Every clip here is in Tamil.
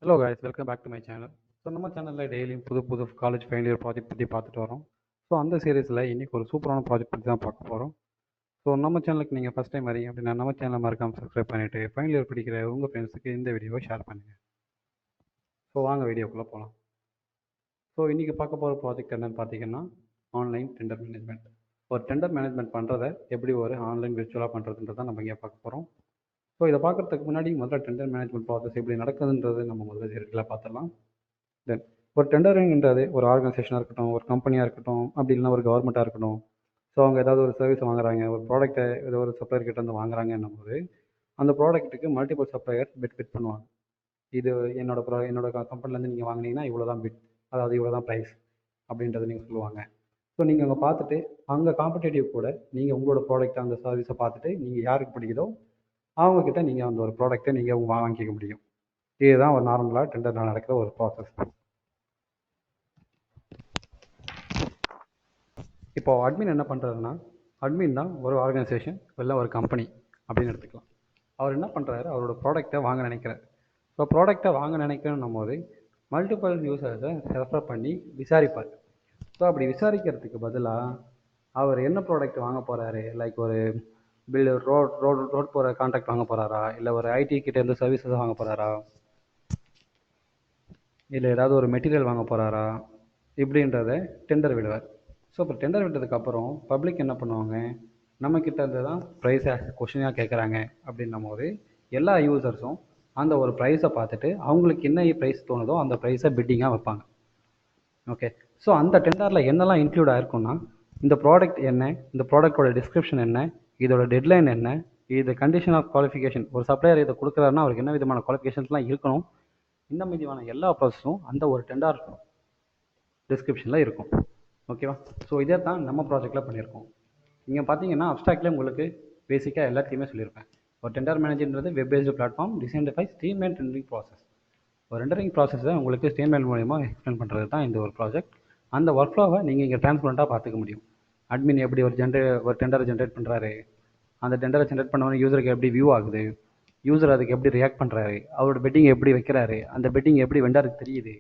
Hello guys, welcome back to my channel. So நம்ம சேனலில் டெய்லியும் புது புது காலேஜ் ஃபைனல் இயர் ப்ராஜெக்ட் பற்றி பார்த்துட்டு வரோம். ஸோ அந்த சீரீஸில் இன்றைக்கி ஒரு சூப்பரான ப்ராஜெக்ட் பற்றி தான் பார்க்க போகிறோம். ஸோ நம்ம சேனலுக்கு நீங்கள் ஃபஸ்ட் டைம் வரீங்க அப்படின்னா நம்ம சேனலை மறக்காமல் சப்ஸ்கிரைப் பண்ணிவிட்டு ஃபைனல் இயர் படிக்கிற உங்கள் ஃப்ரெண்ட்ஸுக்கு இந்த வீடியோவை ஷேர் பண்ணுங்கள். ஸோ வாங்க வீடியோக்குள்ளே போகலாம். ஸோ இன்றைக்கி பார்க்க போகிற ப்ராஜெக்ட் என்னென்னு பார்த்தீங்கன்னா ஆன்லைன் டெண்டர் மேனேஜ்மெண்ட். ஒரு டெண்டர் மேனேஜ்மெண்ட் பண்ணுறதை எப்படி ஒரு ஆன்லைன் விர்ச்சுவலாக பண்ணுறதுன்றதை நம்ம இங்கே பார்க்க போகிறோம். ஸோ இதை பார்க்குறதுக்கு முன்னாடி முதல்ல டெண்டர் மேனேஜ்மெண்ட் ப்ராசஸ் எப்படி நடக்குதுன்றது நம்ம முதல்ல டீட்டெயிலாக பார்த்துடலாம். தென் ஒரு டெண்டரிங்கிறது ஒரு ஆர்கனைசேஷனாக இருக்கட்டும், ஒரு கம்பெனியாக இருக்கட்டும், அப்படி இல்லைனா ஒரு கவர்மெண்ட்டாக இருக்கட்டும். ஸோ அவங்க ஏதாவது ஒரு சர்வீஸ் வாங்குறாங்க, ஒரு ப்ராடக்ட்டை ஏதோ ஒரு சப்ளையர் கிட்ட வந்து வாங்குறாங்கன்னும் போது அந்த ப்ராடக்ட்டுக்கு மல்டிபிள் சப்ளையர் பிட் பண்ணுவாங்க. இது என்னோட கம்பெனிலேருந்து நீங்கள் வாங்கினீங்கன்னா இவ்வளோ தான் பிட், அதாவது இவ்வளோ தான் ப்ரைஸ் அப்படின்றத நீங்கள் சொல்லுவாங்க. ஸோ நீங்கள் அங்கே பார்த்துட்டு அங்கே காம்படேட்டிவ் கூட நீங்கள் உங்களோட ப்ராடக்ட்டை அந்த சர்வீஸை பார்த்துட்டு நீங்கள் யாருக்கு பிடிக்குதோ அவங்கக்கிட்ட நீங்கள் அந்த ஒரு ப்ராடக்ட்டை நீங்கள் வாங்கிக்க முடியும். இதுதான் ஒரு நார்மலாக டெண்டரில் நடக்கிற ஒரு ப்ராசஸ். இப்போது அட்மின் என்ன பண்ணுறாருன்னா, அட்மின் தான் ஒரு ஆர்கனைசேஷன் இல்லை ஒரு கம்பெனி அப்படின்னு எடுத்துக்கலாம். அவர் என்ன பண்ணுறாரு, அவரோட ப்ராடக்ட்டை வாங்க நினைக்கிறார். ஸோ ப்ராடக்ட்டை வாங்க நினைக்கணும் போது மல்டிபிள் யூசர்ஸை ரெஃபர் பண்ணி விசாரிப்பார். ஸோ அப்படி விசாரிக்கிறதுக்கு பதிலாக அவர் என்ன ப்ராடக்ட் வாங்க போகிறாரு, லைக் ஒரு ரோட் போகிற கான்ட்ராக்ட் வாங்க போகிறாரா, இல்லை ஒரு ஐடி கிட்ட இருந்து சர்வீசஸ் வாங்க போகிறாரா, இல்லை ஏதாவது ஒரு மெட்டீரியல் வாங்க போகிறாரா, இப்படின்றத டெண்டர் விடுவார். ஸோ இப்போ டெண்டர் விட்டதுக்கப்புறம் பப்ளிக் என்ன பண்ணுவாங்க, நம்மக்கிட்ட இருந்து தான் ப்ரைஸை கொஷினாக கேட்குறாங்க அப்படின்னும் போது எல்லா யூசர்ஸும் அந்த ஒரு ப்ரைஸை பார்த்துட்டு அவங்களுக்கு என்ன ப்ரைஸ் தோணுதோ அந்த ப்ரைஸை பிட்டிங்காக வைப்பாங்க. ஓகே, ஸோ அந்த டெண்டரில் என்னெல்லாம் இன்க்ளூட் ஆகிருக்குன்னா, இந்த ப்ராடக்ட் என்ன, இந்த ப்ராடக்டோட டிஸ்கிரிப்ஷன் என்ன, இதோட டெட்லைன் என்ன, இது கண்டிஷன் ஆஃப் குவாலிஃபிகேஷன், ஒரு சப்ளையர் இதை கொடுக்குறாருன்னா அவருக்கு என்ன விதமான குவாலிஃபிகேஷன்ஸ்லாம் இருக்கணும், இந்த மீதியான எல்லா ப்ராசஸும் அந்த ஒரு டெண்டர் டிஸ்கிரிப்ஷனில் இருக்கும். ஓகேவா? ஸோ இதே தான் நம்ம ப்ராஜெக்டில் பண்ணியிருக்கோம். இங்கே பார்த்தீங்கன்னா அப்ஸ்ட்ராக்ட்லேயே உங்களுக்கு பேசிக்காக எல்லாத்தையுமே சொல்லியிருப்பேன். ஒரு டெண்டர் மேனேஜர்ன்றது web based platform designed by streamline tendering process. ஒரு ரெண்டரிங் ப்ராசஸை உங்களுக்கு ஸ்ட்ரீம்லைன் மூலமா எக்ஸ்பிளைன் பண்ணுறது தான் இந்த ஒரு ப்ராஜெக்ட். அந்த ஒர்க் ஃப்ளோவை நீங்கள் இங்கே டிரான்ஸ்பரண்ட்டாக பார்த்துக்க முடியும். அட்மின் எப்படி ஒரு டெண்டரை ஜென்ரேட் பண்ணுறாரு, அந்த டெண்டரை ஜென்ரேட் பண்ணவொடனே யூசருக்கு எப்படி வியூ ஆகுது, யூசர் அதுக்கு எப்படி ரியாக்ட் பண்ணுறாரு, அவரோட பெட்டிங் எப்படி வைக்கிறாரு, அந்த பெட்டிங் எப்படி வெண்டருக்கு தெரியுது,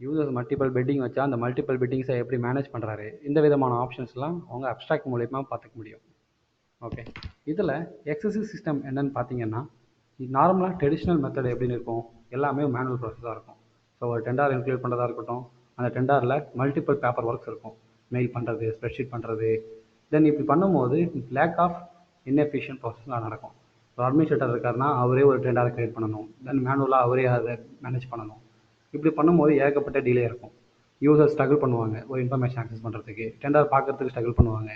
யூசர்ஸ் மல்டிபிள் பெட்டிங் வச்சா அந்த மல்டிபிள் பெட்டிங்ஸை எப்படி மேனேஜ் பண்ணுறாரு, இந்த விதமான ஆப்ஷன்ஸ்லாம் அவங்க அப்ஸ்ட்ராக்ட் மூலயமா பார்த்துக்க முடியும். ஓகே, இதில் எக்ஸசிவ் சிஸ்டம் என்னன்னு பார்த்தீங்கன்னா, நார்மலாக ட்ரெடிஷ்னல் மெத்தட் எப்படின்னு இருக்கும், எல்லாமே மேனுவல் ப்ராசஸாக இருக்கும். ஸோ ஒரு டெண்டர் இன்க்ளூட் பண்ணுறதா இருக்கட்டும், அந்த டெண்டரில் மல்டிபிள் பேப்பர் ஒர்க்ஸ் இருக்கும், மெயில் பண்ணுறது, ஸ்ப்ரெட்ஷீட் பண்ணுறது. தென் இப்படி பண்ணும்போது லேக் ஆஃப் இன்எஃபிஷியன்ட் ப்ராசஸ்லாம் நடக்கும். ஒரு அட்மினிஸ்ட்ரேட்டர் இருக்காருன்னா அவரே ஒரு டெண்டரை கிரியேட் பண்ணணும், தென் மேனுவலாக அவரே அதை மேனேஜ் பண்ணணும். இப்படி பண்ணும்போது ஏகப்பட்ட டிலே இருக்கும். யூசர் ஸ்ட்ரகிள் பண்ணுவாங்க ஒரு இன்ஃபர்மேஷன் ஆக்சஸ் பண்ணுறதுக்கு, டெண்டர் பார்க்குறதுக்கு ஸ்ட்ரகிள் பண்ணுவாங்க,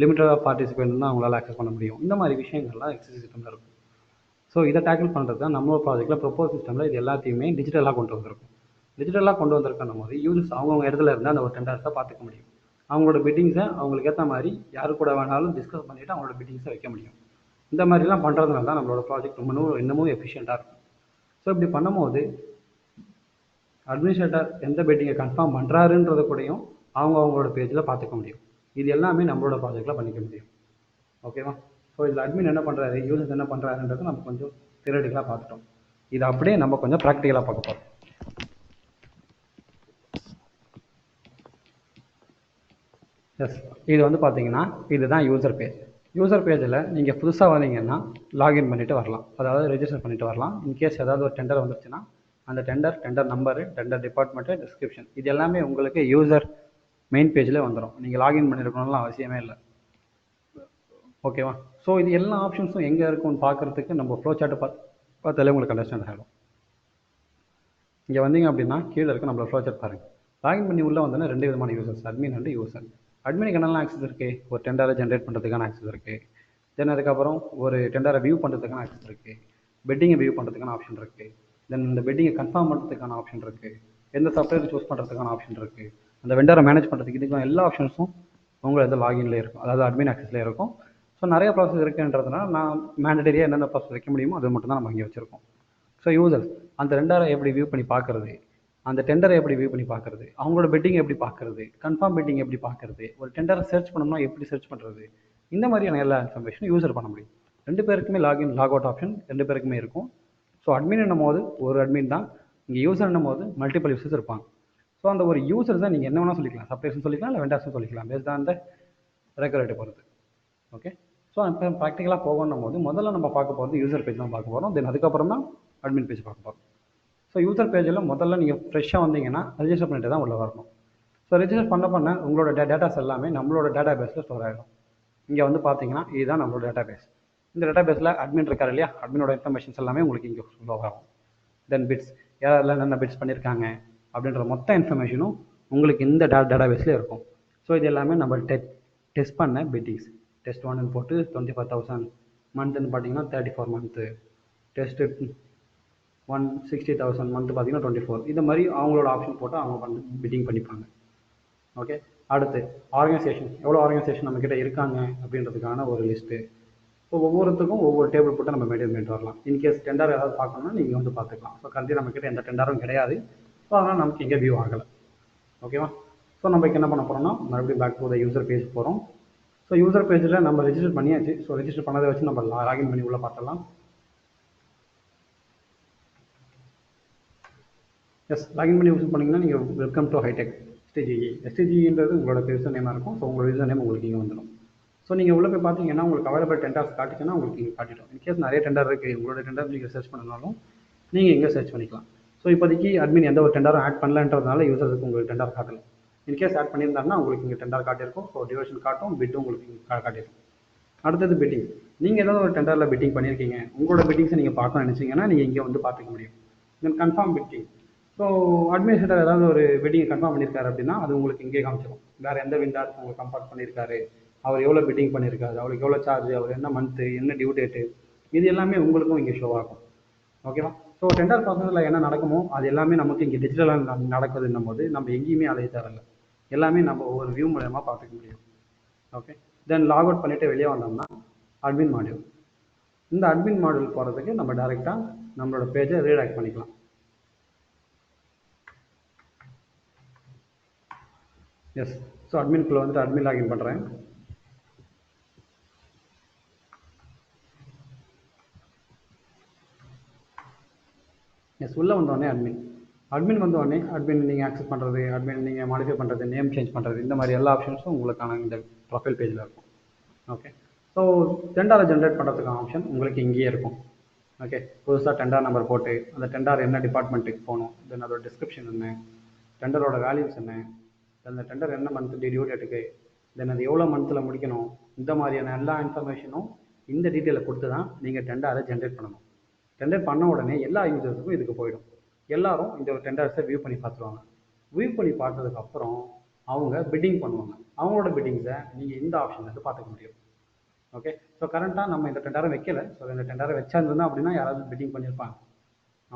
லிமிட்டட் ஆஃப் பார்ட்டிசிபேட் தான் அவங்களால ஆக்சஸ் பண்ண முடியும். இந்த மாதிரி விஷயங்கள்லாம் எக்ஸசிவ் சிஸ்டமில் இருக்கும். ஸோ இதை டேக்கிள் பண்ணுறது தான் நம்ம ப்ராஜெக்ட்டில் ப்ரொப்போஸ் சிஸ்டமில் இது எல்லாத்தையுமே டிஜிட்டலாக கொண்டு வந்திருக்கும். டிஜிட்டலாக கொண்டு வந்திருக்கணும் போது யூசர்ஸ் அவங்கவுங்க இடத்துல இருந்தால் அந்த ஒரு டெண்டர்ஸை பார்த்துக்க முடியும். அவங்களோட பிட்டிங்ஸை அவங்களுக்கு ஏற்ற மாதிரி யாரு கூட வேணாலும் டிஸ்கஸ் பண்ணிவிட்டு அவங்களோட பிட்டிங்ஸை வைக்க முடியும். இந்த மாதிரிலாம் பண்ணுறதுனால தான் நம்மளோட ப்ராஜெக்ட் இன்னமும் எஃபிஷியண்ட்டாக இருக்கும். ஸோ இப்படி பண்ணும்போது அட்மினிஸ்ட்ரேட்டர் எந்த பெட்டிங்கை கன்ஃபார்ம் பண்ணுறாருன்றத கூடயும் அவங்களோட பேஜில் பார்த்துக்க முடியும். இது எல்லாமே நம்மளோட ப்ராஜெக்டில் பண்ணிக்க முடியும். ஓகேவா? ஸோ இதில் அட்மின் என்ன பண்ணுறாரு, யூசர்ஸ் என்ன பண்ணுறாருன்றது நம்ம கொஞ்சம் தியரட்டிக்கலாக பார்த்துட்டோம். இது அப்படியே நம்ம கொஞ்சம் ப்ராக்டிக்கலாக பார்க்க போகிறோம். எஸ், இது வந்து பார்த்தீங்கன்னா இதுதான் யூசர் பேஜ். யூசர் பேஜில் நீங்கள் புதுசாக வந்தீங்கன்னா லாகின் பண்ணிவிட்டு வரலாம், அதாவது ரெஜிஸ்டர் பண்ணிவிட்டு வரலாம். இன்கேஸ் ஏதாவது ஒரு டெண்டர் வந்துருச்சுன்னா அந்த tender number, tender department, description இது எல்லாமே உங்களுக்கு யூசர் மெயின் பேஜில் வந்துடும். நீங்கள் லாகின் பண்ணியிருக்கணும்லாம் அவசியமே இல்லை. ஓகேவா? ஸோ இது எல்லா ஆப்ஷன்ஸும் எங்கே இருக்கும்னு பார்க்குறதுக்கு நம்ம ஃப்ளோ சார்ட்டை பார்த்தாலே உங்களுக்கு அண்டர்ஸ்டாண்ட் ஆகிடும். இங்கே வந்தீங்க அப்படின்னா கீழே இருக்க நம்மளோட ஃப்ளோ சார்ட் பாருங்கள். லாகின் பண்ணி உள்ளே வந்தோன்னா ரெண்டு விதமான யூசர்ஸ், அட்மின் அண்ட் யூசர். அட்மினுக்கு என்னெல்லாம் ஆக்சஸ் இருக்குது, ஒரு டெண்டரை ஜென்ரேட் பண்ணுறதுக்கான ஆக்சஸ் இருக்குது. தென் அதுக்கப்புறம் ஒரு டெண்டரை வியூ பண்ணுறதுக்கான ஆக்சஸ் இருக்குது, பெட்டிங்கை வியூ பண்ணுறதுக்கான ஆப்ஷன் இருக்குது, தென் இந்த பெட்டிங்கை கன்ஃபார்ம் பண்ணுறதுக்கான ஆப்ஷன் இருக்குது, எந்த சப்ளையர் சூஸ் பண்ணுறதுக்கான ஆப்ஷன் இருக்குது, அந்த வெண்டரை மேனேஜ் பண்ணுறதுக்கு இதுக்கான எல்லா ஆப்ஷன்ஸும் உங்களோட லாகின்லேயே இருக்கும், அதாவது அட்மின் ஆக்சஸ்லேயே இருக்கும். ஸோ நிறைய ப்ராசஸ் இருக்குன்றதுனால நான் மேண்டடரியாக என்னென்ன ப்ராசஸ் வைக்க முடியுமோ அது மட்டும் தான் நம்ம இங்கே வச்சுருக்கோம். ஸோ யூசர்ஸ் அந்த டெண்டரை எப்படி வியூ பண்ணி பார்க்குறது, அந்த டெண்டரை எப்படி வியூ பண்ணி பார்க்குறது, அவங்களோட பெட்டிங் எப்படி பார்க்குறது, கன்ஃபார்ம் பெட்டிங் எப்படி பார்க்குறது, ஒரு டெண்டரை சர்ச் பண்ணணும்னா எப்படி சர்ச் பண்ணுறது, இந்த மாதிரியான எல்லா இன்ஃபர்மேஷனும் யூசர் பண்ண முடியும். ரெண்டு பேருக்குமே லாகின் லாக் அவுட் ஆப்ஷன் ரெண்டு பேருக்குமே இருக்கும். ஸோ அட்மின் என்னும் போது ஒரு அட்மின் தான், இங்கே யூசர் என்னும் போது மல்டிபிள் யூசர்ஸ் இருப்பாங்க. ஸோ அந்த ஒரு யூசர்ஸை நீங்கள் என்ன வேணால் சொல்லிக்கலாம், சப்ளைஸ்னு சொல்லிக்கலாம், இல்லை வெண்டார்ஸ்னு சொல்லிக்கலாம், பேஸ்ட் ஆன் த ரெகுலேட்டை பொறுத்து. ஓகே, ஸோ இப்போ ப்ராக்டிக்கலாக போகணும் போது முதல்ல நம்ம பார்க்க போகிறது யூசர் பேஜ் தான் பார்க்க போகிறோம். தென் அதுக்கப்புறம் தான் அட்மின் பேஜ் பார்க்க போகிறோம். ஸோ யூசர் பேஜில் முதல்ல நீங்கள் ஃப்ரெஷ்ஷாக வந்தீங்கன்னா ரெஜிஸ்டர் பண்ணிட்டு தான் உள்ளே வரணும். ஸோ ரெஜிஸ்டர் பண்ண உங்களோட டேட்டாஸ் எல்லாமே நம்மளோட டேட்டா பேஸில் ஸ்டோர் ஆகிடும். இங்கே வந்து பார்த்தீங்கன்னா இதுதான் நம்மளோட டேட்டா பேஸ். இந்த டேட்டா பேஸில் அட்மின் இருக்கார் இல்லையா, அட்மினோட இன்ஃபர்மேஷன்ஸ் எல்லாமே உங்களுக்கு இங்கே ஃப்ளோ ஆகும். தென் பிட்ஸ், யாரெல்லாம் என்னென்ன பிட்ஸ் பண்ணியிருக்காங்க அப்படின்ற மொத்த இன்ஃபர்மேஷனும் உங்களுக்கு இந்த டேட்டா பேஸில் இருக்கும். ஸோ இது எல்லாமே நம்ம டெஸ்ட் பண்ண பிட்டிங்ஸ். டெஸ்ட் 1 போட்டு 25,000, மந்த்துன்னு பார்த்தீங்கன்னா 34 மந்த்து, டெஸ்ட்டு 160,000 மந்த்து பார்த்தீங்கன்னா 24. இந்த மாதிரி அவங்களோட ஆப்ஷன் போட்டு அவங்க வந்து பிட்டிங் பண்ணிப்பாங்க. ஓகே, அடுத்து ஆர்கனைசேஷன், எவ்வளோ ஆர்கனைசேஷன் நம்மக்கிட்ட இருக்காங்க அப்படின்றதுக்கான ஒரு லிஸ்ட்டு. ஸோ ஒவ்வொருத்துக்கும் ஒவ்வொரு டேபிள் போட்டு நம்ம மெயின்டைன் பண்ணிட்டு வரலாம். இன்கேஸ் டெண்டர் ஏதாவது பார்க்கணும்னா நீங்கள் வந்து பார்த்துக்கலாம். ஸோ கரண்ட்லி நம்மக்கிட்ட எந்த டெண்டரும் கிடையாது. ஸோ அதனால் நமக்கு இங்கே வியூ ஆகலை. ஓகேவா? ஸோ நம்ம என்ன பண்ண போகிறோம்னா மறுபடியும் back to the user page போகிறோம். ஸோ யூசர் பேஜில் நம்ம ரெஜிஸ்டர் பண்ணியாச்சு. ஸோ ரெஜிஸ்டர் பண்ணதை வச்சு நம்ம லாகின் பண்ணி உள்ளே பார்த்துடலாம். எஸ், லாகின் பண்ணி யூஸ் பண்ணிங்கன்னா நீங்கள் வெல்கம் டு ஹைடெக் எஸ்டிஜிஇ. எஸ்டிஜின்றது உங்களோட யூசர் நேமாக இருக்கும். ஸோ உங்களோட யூசர் நேம் உங்களுக்கு இங்கே வந்துடும். ஸோ நீங்கள் உள்ளே போய் பார்த்தீங்கன்னா உங்களுக்கு அவைலபிள் டெண்டர்ஸ் காட்டிச்சுன்னா உங்களுக்கு இங்கே காட்டிடும். இன்கேஸ் நிறைய டெண்டர் இருக்குது, உங்களோட டெண்டர் நீங்கள் சர்ச் பண்ணனாலும் நீங்கள் இங்கே சர்ச் பண்ணிக்கலாம். ஸோ இப்போதைக்கு அட்மின் எந்த ஒரு டெண்டரும் ஆட் பண்ணலன்றதுனால யூசருக்கு உங்களுக்கு டெண்டர் காட்டலை. இன்கேஸ் ஆட் பண்ணியிருந்தாருன்னா உங்களுக்கு இங்கே டெண்டர் காட்டியிருக்கும். ஸோ டியூரேஷன் காட்டும், பிட்டும் உங்களுக்கு இங்கே காட்டியிருக்கும். அடுத்தது பிட்டிங். நீங்கள் ஏதாவது ஒரு டெண்டரில் பிட்டிங் பண்ணியிருக்கீங்க, உங்களோட பிட்டிங்ஸை நீங்கள் பார்க்கணும்னு நினச்சிங்கன்னா நீங்கள் இங்கே வந்து பார்த்துக்க முடியும். தென் கன்ஃபார்ம் பிட்டிங். ஸோ அட்மினிஸ்ட்ரேட்டர் ஏதாவது ஒரு பிட்டிங் கன்ஃபார்ம் பண்ணியிருக்காரு அப்படின்னா அது உங்களுக்கு இங்கே காமிச்சிடும். வேறு எந்த வெண்டார் உங்களுக்கு கம்ஃபார்ட் பண்ணியிருக்காரு, அவர் எவ்வளோ பிட்டிங் பண்ணியிருக்காரு, அவருக்கு எவ்வளோ சார்ஜ், அவர் என்ன மந்த்து, என்ன டியூ டேட்டு, இது எல்லாமே உங்களுக்கும் இங்கே ஷோ ஆகும். ஓகேவா? ஸோ டெண்டர் ப்ராசஸில் என்ன நடக்குமோ அது எல்லாமே நமக்கு இங்கே டிஜிட்டலாக நடக்குதுன்னும் போது நம்ம எங்கேயுமே அலைய தேவையில்லை. எல்லாமே நம்ம ஒவ்வொரு வியூ மூலமாக பார்த்துக்க முடியும். ஓகே, தென் லாக் அவுட் பண்ணிவிட்டு வெளியே வந்தோம்னா அட்மின் மாடியூல். இந்த அட்மின் மாடியூல் போகிறதுக்கு நம்ம டைரெக்டாக நம்மளோட பேஜை ரீடாக்ட் பண்ணிக்கலாம். எஸ், ஸோ அட்மின்குள்ளே வந்துட்டு அட்மின் லாகின் பண்ணுறேன். எஸ், உள்ளே வந்தோடனே அட்மின் வந்தோடனே அட்மின் நீங்கள் ஆக்சஸ் பண்ணுறது, அட்மின் நீங்கள் மாடிஃபை பண்ணுறது, நேம் சேஞ்ச் பண்ணுறது, இந்த மாதிரி எல்லா ஆப்ஷன்ஸும் உங்களுக்கான இந்த ப்ரொஃபைல் பேஜில் இருக்கும். ஓகே, ஸோ டெண்டாரை ஜென்ரேட் பண்ணுறதுக்கான ஆப்ஷன் உங்களுக்கு இங்கேயே இருக்கும். ஓகே, புதுசாக டெண்டார் நம்பர் போட்டு அந்த டெண்டார் என்ன டிபார்ட்மெண்ட்டுக்கு போகணும், தென் அதோட டிஸ்கிரிப்ஷன் என்ன, டெண்டரோட வேல்யூஸ் என்ன, அந்த டெண்டர் என்ன மந்த்து டியூ டேட்டுக்கு, தென் அது எவ்வளோ மந்த்தில் முடிக்கணும், இந்த மாதிரியான எல்லா இன்ஃபர்மேஷனும் இந்த டீட்டெயிலை கொடுத்து தான் நீங்கள் டெண்டாரை ஜென்ரேட் பண்ணணும். டெண்டர் பண்ண உடனே எல்லா யூசர்ஸுக்கும் இதுக்கு போயிடும். எல்லாரும் இந்த ஒரு டெண்டர்ஸை வியூ பண்ணி பார்த்துருவாங்க. வியூ பண்ணி பார்த்ததுக்கப்புறம் அவங்க பிட்டிங் பண்ணுவாங்க. அவங்களோட பிட்டிங்ஸை நீங்கள் இந்த ஆப்ஷன்லேருந்து பார்த்துக்க முடியும். ஓகே, ஸோ கரண்ட்டாக நம்ம இந்த டெண்டரை வைக்கல. ஸோ இந்த டெண்டரை வச்சிருந்தோம் அப்படின்னா யாராவது பிட்டிங் பண்ணியிருப்பாங்க.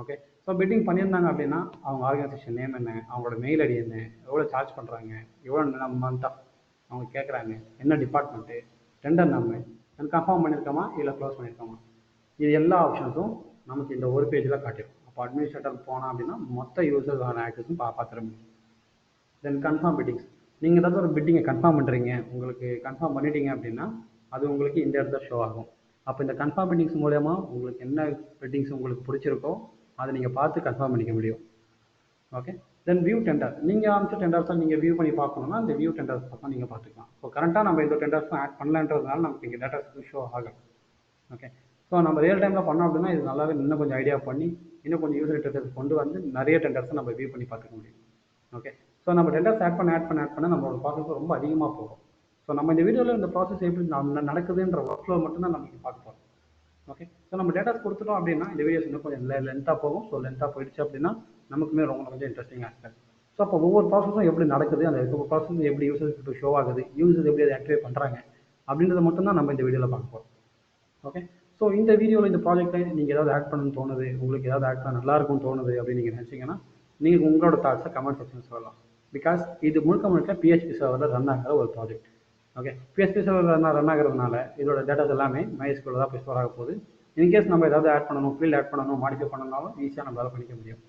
ஓகே, ஸோ பிட்டிங் பண்ணியிருந்தாங்க அப்படின்னா அவங்க ஆர்கனைசேஷன் நேம் என்ன, அவங்களோட மெயில் ஐடி என்ன, எவ்வளோ சார்ஜ் பண்ணுறாங்க, எவ்வளோ மந்த்தாக அவங்க கேட்குறாங்க, என்ன டிபார்ட்மெண்ட்டு, டெண்டர் நம்ம கன்ஃபார்ம் பண்ணியிருக்கோமா இல்லை க்ளோஸ் பண்ணியிருக்கோமா, இது எல்லா ஆப்ஷன்ஸும் நமக்கு இந்த ஒரு பேஜில் காட்டிடும். அப்போ அட்மினிஸ்ட்ரேட்டர் போனால் அப்படின்னா மொத்த யூசர்ஸான ஆக்சஸும் பார்த்துட முடியும். தென் கன்ஃபார்ம் பிட்டிங்ஸ். நீங்கள் ஏதாவது ஒரு பிட்டிங்கை கன்ஃபார்ம் பண்ணுறீங்க, உங்களுக்கு கன்ஃபார்ம் பண்ணிட்டீங்க அப்படின்னா அது உங்களுக்கு இந்த இடத்துல ஷோ ஆகும். அப்போ இந்த கன்ஃபார்ம் பிட்டிங்ஸ் மூலமா உங்களுக்கு என்ன பிட்டிங்ஸ் உங்களுக்கு பிடிச்சிருக்கோ அதை நீங்கள் பார்த்து கன்ஃபார்ம் பண்ணிக்க முடியும். ஓகே, தென் வியூ டெண்டர். நீங்கள் அமைச்ச டெண்டர்ஸை நீங்கள் வியூ பண்ணி பார்க்கணுன்னா இந்த வியூ டெண்டர்ஸ் பக்கம் நீங்கள் பார்த்துக்கலாம். ஸோ கரண்ட்டாக நம்ம இந்த டெண்டர்ஸும் ஆட் பண்ணலன்றதுனால நமக்கு இங்கே டேட்டாஸ் ஷோ ஆகும். ஓகே, ஸோ நம்ம ரியல் டைமில் பண்ணோம் அப்படின்னா இது நல்லாவே இன்னும் கொஞ்சம் ஐடியா பண்ணி இன்னும் கொஞ்சம் யூசர் இன்டர்ஃபேஸ் கொண்டு வந்து நிறைய டெண்டர்ஸை நம்ம வியூ பண்ணி பார்த்துக்க முடியும். ஓகே, ஸோ நம்ம டெண்டர்ஸ் ஆட் பண்ண நம்மளோட ப்ராசஸ் ரொம்ப அதிகமாக போகும். ஸோ நம்ம இந்த வீடியோவில் இந்த ப்ராசஸ் எப்படி நடக்குதுன்ற ஒர்க் ஃப்ளோ மட்டும் தான் நமக்கு பார்க்க போகிறோம். ஓகே, ஸோ நம்ம டேட்டாஸ் கொடுத்துட்டோம் அப்படின்னா இந்த வீடியோஸ் இன்னும் கொஞ்சம் லென்த்தாக போகும். ஸோ லென்த்தாக போயிடுச்சு அப்படின்னா நமக்குமே ரொம்ப கொஞ்சம் இன்ட்ரெஸ்டிங்காக இருக்காது. ஸோ அப்போ ஒவ்வொரு ப்ராசஸும் எப்படி நடக்குது, அந்த ப்ராசஸ் எப்படி யூசர்ஸ்க்கு ஷோ ஆகுது, யூசர்ஸ் எப்படி அதை ஆக்டிவேட் பண்ணுறாங்க அப்படின்றத மட்டும் தான் நம்ம இந்த வீடியோவில் பார்க்க போகிறோம். ஓகே, ஸோ இந்த வீடியோவில் இந்த ப்ராஜெக்ட்டை நீங்கள் ஏதாவது ஆட் பண்ணணும்னு தோணுது, உங்களுக்கு ஏதாவது ஆட் பண்ண நல்லா இருக்கும்னு தோணுது அப்படின்னு நீங்கள் நினச்சிங்கன்னா நீங்கள் உங்களோட தாட்ஸை கமெண்ட் செக்ஷன் சொல்லலாம். பிகாஸ் இது முழுக்க PHP சர்வரில் ரன் ஆகிற ஒரு ப்ராஜெக்ட். ஓகே, PHP சர்வரில் ரன் ஆகிறதுனால இதோட டேட்டாஸ் எல்லாமே MySQL தான் போய் ஸ்டோர் ஆக போகுது. இன்கேஸ் நம்ம ஏதாவது ஆட் பண்ணணும், ஃபீல்ட் ஆட் பண்ணணும், மாடிஃபை பண்ணணும்னாலும் ஈஸியாக நம்மளால் பண்ணிக்க முடியும்.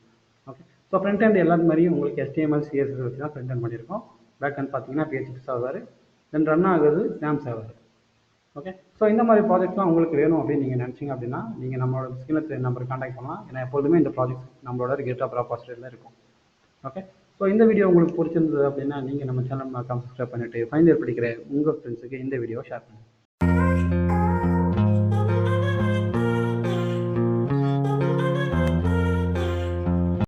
ஓகே, ஸோ ஃப்ரண்ட் ஹேண்ட் எல்லாரும் மாதிரியும் உங்களுக்கு HTML CSS வச்சு தான் ஃப்ரண்ட் ஹேண்ட் பண்ணியிருக்கோம். பேக் ஹேண்ட் பார்த்தீங்கன்னா PHP சர்வர், தென் ரன் ஆகுது SAM சர்வர். ஓகே. ஸோ இந்த மாதிரி ப்ராஜெக்ட்ஸ்லாம் உங்களுக்கு வேணும் அப்படின்னு நீங்கள் நினச்சிங்க அப்படின்னா நீங்கள் நம்மளோட ஸ்கில் நம்பர் காண்டாக்ட் பண்ணலாம். ஏன்னா எப்பொழுதுமே இந்த ப்ராஜெக்ட் நம்மளோட GitHub ரெபாசிட்டரியில் இருக்கும். ஓகே. ஸோ இந்த வீடியோ உங்களுக்கு பிடிச்சிருந்தது அப்படின்னா நீங்கள் நம்ம சேனல் மறக்காம சப்ஸ்கிரைப் பண்ணிவிட்டு ஃபைனல் இயர் படிக்கிற உங்கள் ஃப்ரெண்ட்ஸுக்கு இந்த வீடியோவை ஷேர் பண்ணுங்கள்.